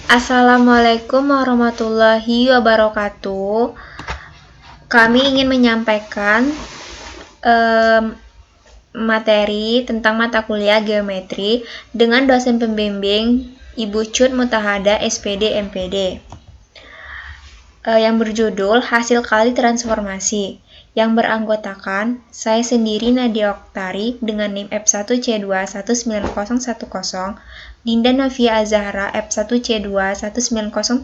Assalamualaikum warahmatullahi wabarakatuh. Kami ingin menyampaikan materi tentang mata kuliah geometri dengan dosen pembimbing Ibu Cut Mutahada SPD MPD yang berjudul Hasil Kali Transformasi, yang beranggotakan saya sendiri Nadia Oktari dengan NIM F1C2 19010, Dinda Novia Azahra F1C2 19030,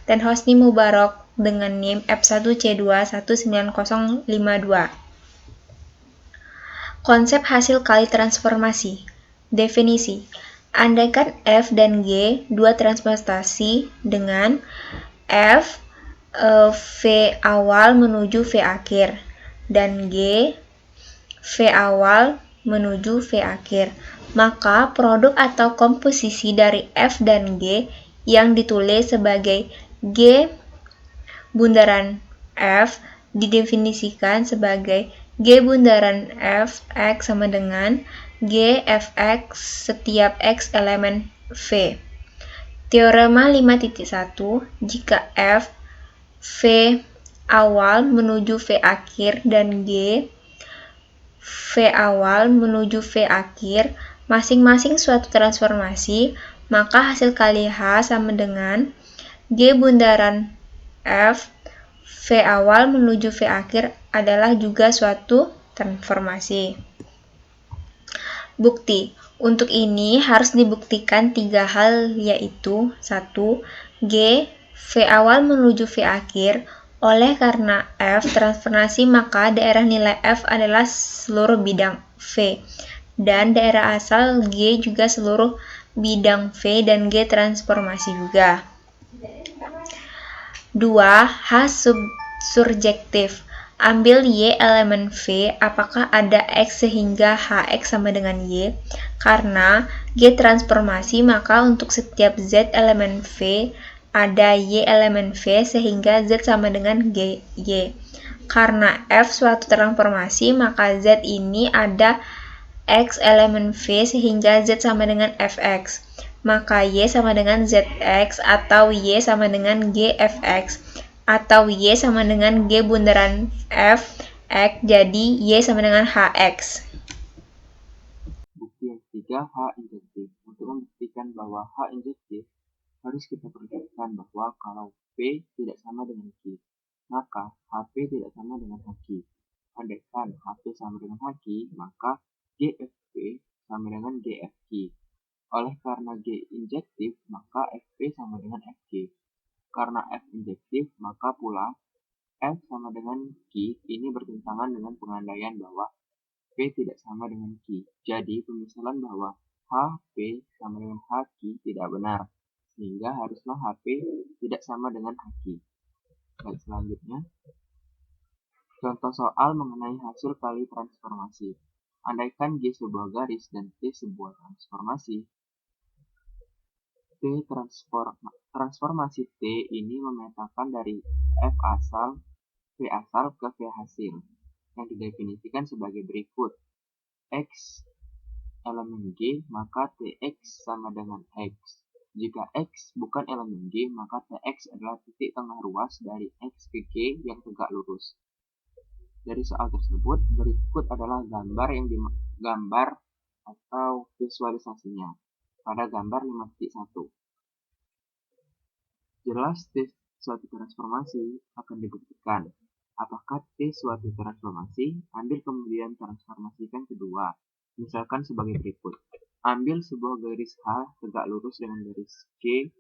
dan Hosni Mubarok dengan NIM F1C2 19052. Konsep hasil kali transformasi. Definisi: andaikan F dan G dua transformasi dengan F V awal menuju V akhir dan G V awal menuju V akhir, maka produk atau komposisi dari F dan G yang ditulis sebagai G bundaran F didefinisikan sebagai G bundaran F X sama dengan G Fx setiap X elemen V. Teorema 5.1, jika F V awal menuju V akhir dan G V awal menuju V akhir masing-masing suatu transformasi, maka hasil kali H sama dengan G bundaran F V awal menuju V akhir adalah juga suatu transformasi. Bukti. Untuk ini harus dibuktikan 3 hal, yaitu 1. G V awal menuju V akhir. Oleh karena F transformasi, maka daerah nilai F adalah seluruh bidang V, dan daerah asal G juga seluruh bidang V dan G transformasi juga. 2. H surjektif. Ambil Y elemen V, apakah ada X sehingga Hx sama dengan Y? Karena G transformasi, maka untuk setiap Z elemen V ada Y elemen V sehingga Z sama dengan Y. Karena F suatu transformasi, maka Z ini ada X elemen V sehingga Z sama dengan Fx. Maka Y sama dengan Zx atau Y sama dengan Gfx atau Y sama dengan G bundaran F X, jadi Y sama dengan Hx. Bukti yang ketiga, H injektif. Untuk membuktikan bahwa H injektif, harus kita perhatikan bahwa kalau P tidak sama dengan Q, maka HP tidak sama dengan HQ. Andaikan HP sama dengan HQ, maka GFP sama dengan GFQ. Oleh karena G injektif, maka FP sama dengan FG. Karena F injektif, maka pula F sama dengan Q ini bertentangan dengan pengandaian bahwa P tidak sama dengan Q. Jadi pemisalan bahwa HP sama dengan HQ tidak benar, sehingga haruslah HP tidak sama dengan HQ. Baik, selanjutnya, contoh soal mengenai hasil kali transformasi. Andaikan G sebuah garis dan T sebuah transformasi, transformasi T ini memetakan dari F asal, V asal ke V hasil, yang didefinisikan sebagai berikut. X elemen G, maka Tx sama dengan X. Jika X bukan elemen G, maka Tx adalah titik tengah ruas dari X ke G yang tegak lurus. Dari soal tersebut, berikut adalah gambar atau visualisasinya pada gambar 5.1. Jelas T suatu transformasi akan dibuktikan. Apakah T suatu transformasi? Ambil kemudian transformasikan kedua. Misalkan sebagai berikut. Ambil sebuah garis H tegak lurus dengan garis G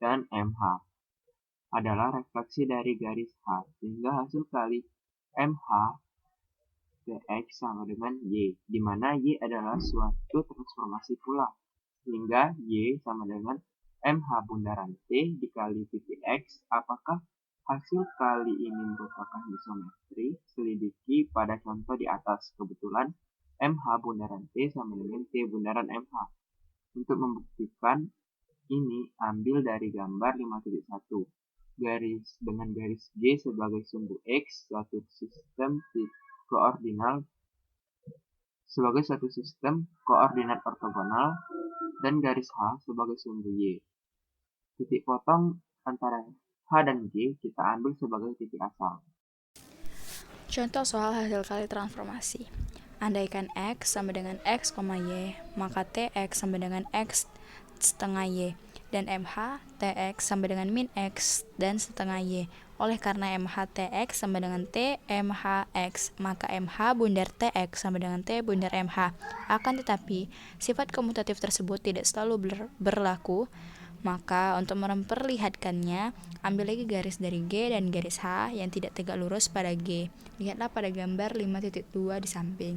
dan MH adalah refleksi dari garis H, sehingga hasil kali MH Tx sama dengan Y, di mana Y adalah suatu transformasi pula, sehingga Y sama dengan MH bundaran T dikali titik X. Apakah hasil kali ini merupakan isometri? Selidiki pada contoh di atas. Kebetulan MH bundaran T sama dengan T bundaran MH. Untuk membuktikan ini, ambil dari gambar 5.1. Garis dengan garis G sebagai sumbu X, suatu sistem koordinat ortogonal, dan garis H sebagai sumbu Y. Titik potong antara H dan G kita ambil sebagai titik asal. Contoh soal hasil kali transformasi. Andaikan X sama dengan X, Y, maka TX sama dengan X setengah Y, dan MH TX sama dengan min X dan setengah Y. Oleh karena MH TX sama dengan T MH X, maka MH bundar TX sama dengan T bundar MH. Akan tetapi, sifat komutatif tersebut tidak selalu berlaku. Maka untuk memperlihatkannya, ambil lagi garis dari G dan garis H yang tidak tegak lurus pada G. Lihatlah pada gambar 5.2 di samping.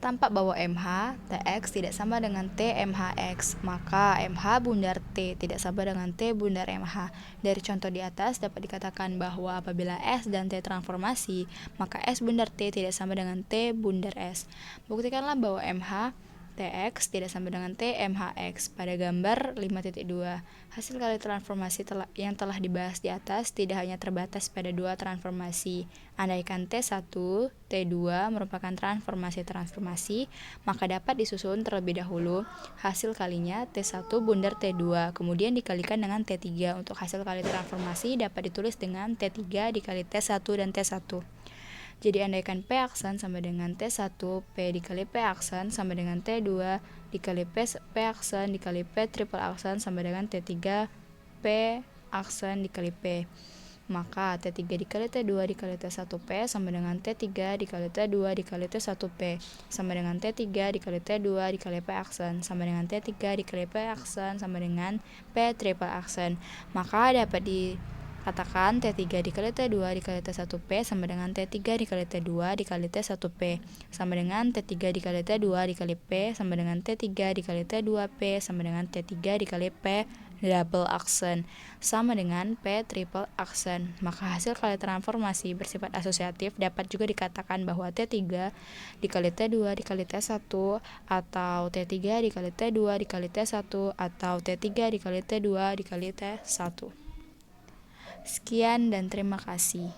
Tampak bahwa MH TX tidak sama dengan T MHX, maka MH bundar T tidak sama dengan T bundar MH. Dari contoh di atas dapat dikatakan bahwa apabila S dan T transformasi, maka S bundar T tidak sama dengan T bundar S. Buktikanlah bahwa MH TX tidak sama dengan T MHX pada gambar 5.2. Hasil kali transformasi yang telah dibahas di atas tidak hanya terbatas pada dua transformasi. Andaikan T1, T2 merupakan transformasi, maka dapat disusun terlebih dahulu hasil kalinya T1 bundar T2, kemudian dikalikan dengan T3. Untuk hasil kali transformasi dapat ditulis dengan T3 dikali T1 dan T1. Jadi andaikan P aksen sama dengan T1, P dikali P aksen sama dengan T2 dikali P aksen dikali P triple aksen sama dengan T3 P aksen dikali P. Maka T3 dikali T2 dikali T1P sama dengan T3 dikali T2 dikali T1P sama dengan T3 dikali T2 dikali P aksen sama dengan T3 dikali P aksen sama dengan P triple aksen. Maka dapat dikatakan T3 dikali T2 dikali T1P sama dengan T3 dikali T2 dikali T1P sama dengan T3 dikali T2 dikali P sama dengan T3 dikali T2P sama dengan T3 dikali P double aksen sama dengan P triple aksen. Maka hasil kali transformasi bersifat asosiatif dapat juga dikatakan bahwa T3 dikali T2 dikali T1 atau T3 dikali T2 dikali T1 atau T3 dikali T2 dikali T1. Sekian dan terima kasih.